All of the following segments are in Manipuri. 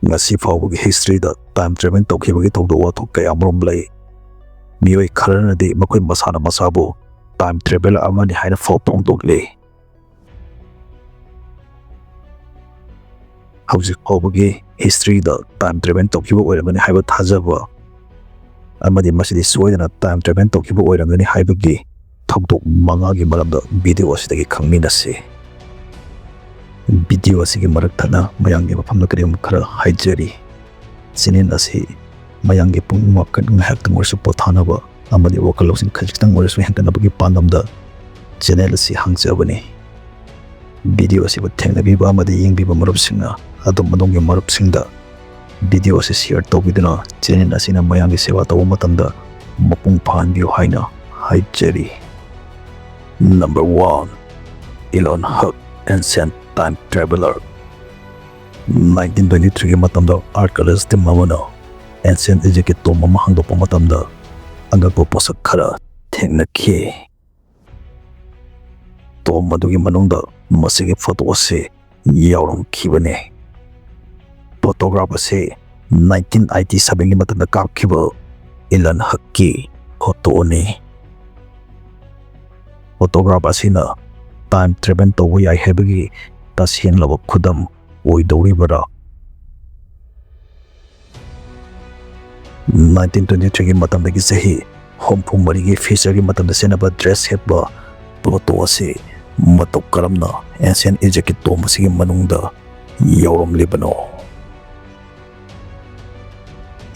ngasi fawbagi history da time travel tawkhibagi thawdok wathok kaya mrom lay mioi kharana di makoi masana masabu time travel amani haina photong dokle hauji fawbagi history da time travel tawkhiba oirangani haiba thajaba amadi masidi soidana time travel tawkhiba oirangani haibagi thawdok mangagi maramda video asidagi khangminase video asigi maraktana mayangi mafamda kariam khara haijari sinin asi mayangi pung wakat ngahak tangorsu pothanaba amadi wakalosin khajitang orsu hentanabagi pandamda channel asi hangjabani video asi bathengnabi ba amadi yengbiba marupsingna adom madonggi marupsingda video asi share tawbiduna channel asina mayangi sewa tawa matamda mapung phanbiu haina haijari. Number 1. Elon Huck, Ancient Time Traveler. 1923 matamda archaeologist mamana ancient Egypt to mama hangdokpa matamda angakpa posak khara thengnakhi. To madugi manungda masigi photo ase yaurangkhibane. Photograph ase 1987 gi matamda kapkhiba Elon Huck ki photo ni. Photograph asina time travel tawba yai habagi tasien laba khudam oidoribara. 1923 gi matamdagi sahi homphung marigi feature gi matamda senaba dress hebba photo ase matok karamna ancient Egypt to masigi manungda yauram libano.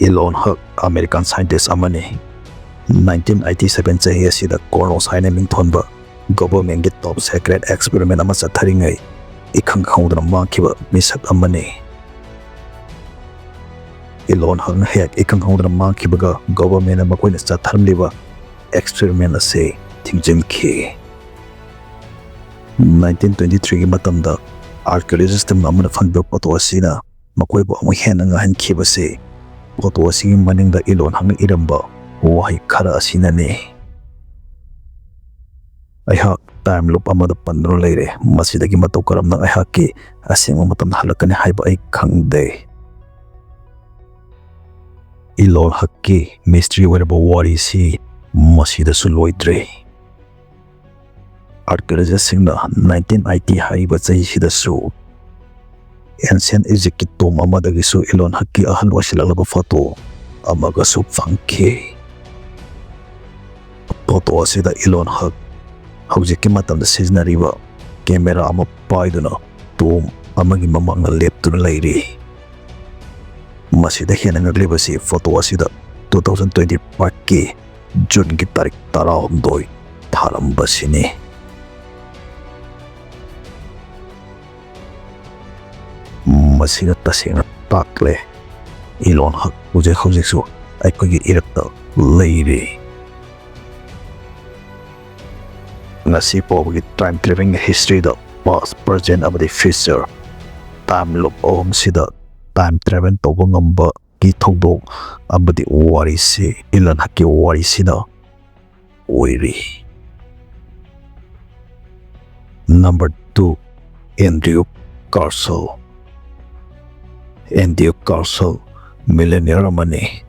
Elon Huck American scientist amani 1987 sahi asida Cornus haina mingthonba government top secret experiment ama chatharingai ikhang khawdana mangkhiba misak amani. Elon Huck na hek ikhang khawdana mangkhibaga government ama koina chatharliba experiment ase thingjimkhi. 1923 gi matamda archaeologist amana phanba photo asina makoibo amu hena ngahankhiba se photo asigi maningda Elon Huck na iramba wahai khara asina ne. Ayhak time loop amada pandro leire masidagi matau karamna ayhak ki asingma matam halakani haiba ai khangde. Elon Huck ki mystery oiraba wari si masida suloidre. Archaeologist singna 1980 haiba chahi sida su ancient Egypt tom amadagi su Elon Huck ki ahal wasilalaba photo amaga su phangkhi. Photo asida Elon Huck hawjiki matamda siznariba camera ama paiduna tom amagi mamangna leptuna leiri. Masida hena ngaglibasi photo asida 2025 ki June ki tarik 16 tharambasini. Masida tasina takle Elon Huck hawjik su aikogi irakta leiri. Ngasi pawbagi time traveling history da past, present amadi future time loop ohum sida time travel tawba ngamba ki thawdok amadi wari si Elon Huck ki wari sida oiri. Number 2. Andrew Carcel. Andrew Carcel millionaire amani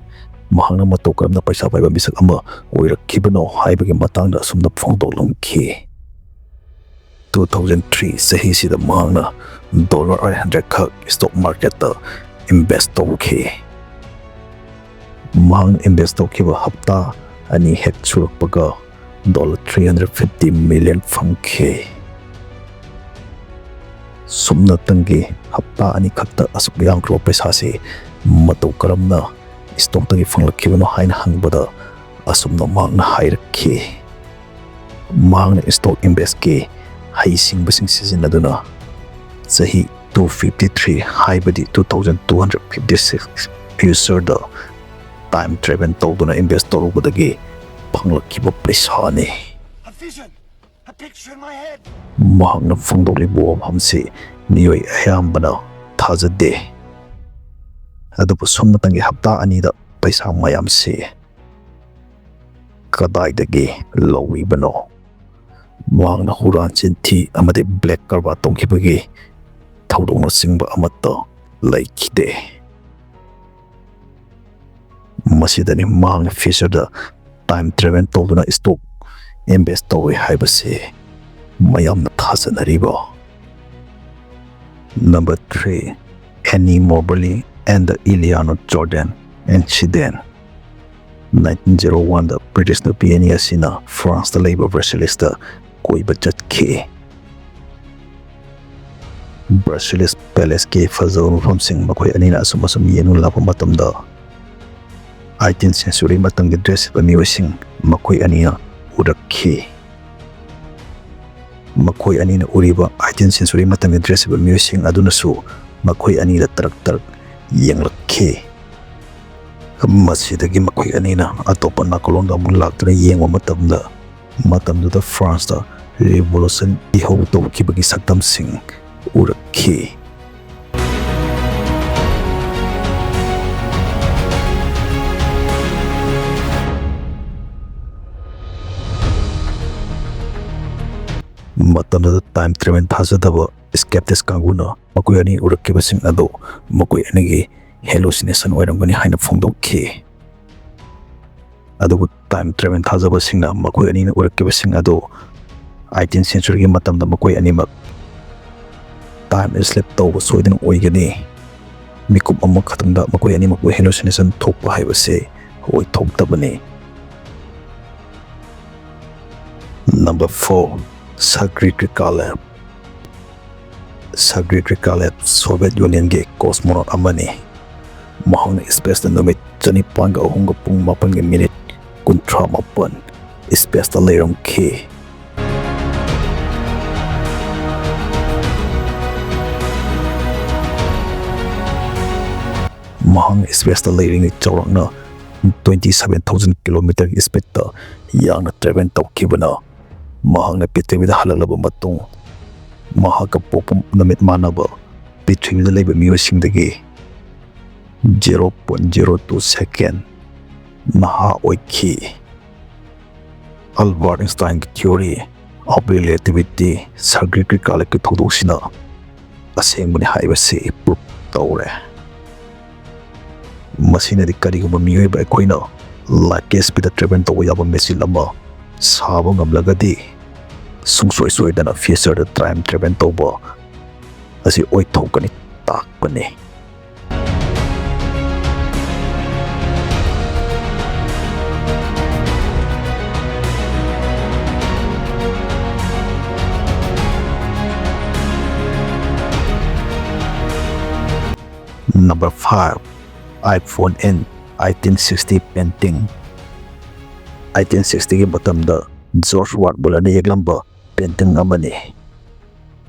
mahangna matokam na paisa paiba misak ama oirakhibano haibagi matangda sumna phongdoklomkhi. 2003 sahi sida mahangna $800 khak stock market ta invest tawkhi. Mahang invest tawkhiba hapta ani hek surakpaga $350 million phangkhi. Sumna tangi hapta ani khakta asuk yangkro paisa se matau karamna stock tagi fanglakibano haina hangbada asumna mangna hairakhi. Mangna stock invest ki haising basing sizinaduna sahi 253 haibadi 2256 future da time travel tawduna invest tawrubadagi panglakiba paisa ni. A picture in my head. Mahangna phangdolibo hamsi niyoi ayambana thajade. Adubu sumnatangi hapta anida paisa mayam si kadaidagi lawibano. Mahangna huran chinthi amadi black karba tongkhibagi Thoudok na singba amata laikide. Masidani mahang future da time travel tawduna stock invest tawi haibase mayamna thasanaribo. Number 3. Annie Moberly and the Ileana Jordan incident. 1901 da British nupi ani asina France da labor Brussels da koiba chatki. Brussels Palace ke fazal mafamsing makoi anina asum yenu lapa matamda 18th century matanggi dress ba miwasing makoi anina urakki. Makoi anina uriba 18th century matanggi dress ba miwasing adunasu makoi anina tarak yenglakki. Masidagi makoi anina atopa nakolonda mun laktuna yengwa matamda France da revolution ihau tawkibagi saktamsing urakki. Matamda time travel thazadaba skeptics kanguna makoi ani urakibasing ado makoi anigi hallucination oirangani haina phongdokki. Adubu time travel thazabasingna makoi ani urakibasing ado 18th century gi matamda makoi animak time slip tawba soidana oigani. Mikum amma khatangda makoi ani makoi hallucination thokpa haibase hoi thoktabani. Number 4. Sergei Krikalev. Sergei Krikalev Soviet Union ge cosmonaut amani. Mahangna space da numit 7:38 kuntramapan space da leiramki. Mahang space da leiring chawrangna 27,000 km space da yang travel tawkibana. Mahangna Prithvi da halalaba matung mahaka popum namit manaba Prithvi da leiba miwasingdagi 0.02 second naha oiki. Albert Einstein theory of relativity Sergei Krikalev ki Thoudok asengmani haibase proof tawre. Masina di kariguma miyoiba ekoina light ke speed travel tawa yaba machine ama saba ngamlagadi sungsoi dana future da time travel tawba asi oi thokani takpani. Number 5. iPhone in 1860 painting. 1860 gi matamda George Watbulana yeglamba painting amani.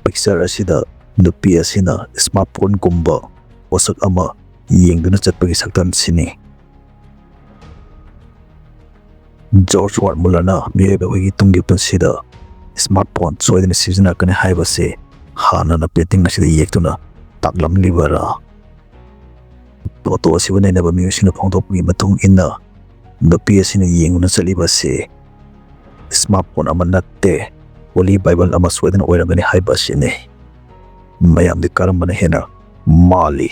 Picture asida nupi asina smartphone gumba wasak ama yengduna chatpagi saktam sini. George Watbulana miyeba wigi tungi punsida smartphone soidina seasona kane haibase hana na painting nasida yektuna taklam libara. Toto asibana naba miyosina phongtokpagi matung inna nupi asina yengduna chalibase smartphone ama natte Holy Bible ama soidana oirangani haibasini. Mayamdi karambana hena mali.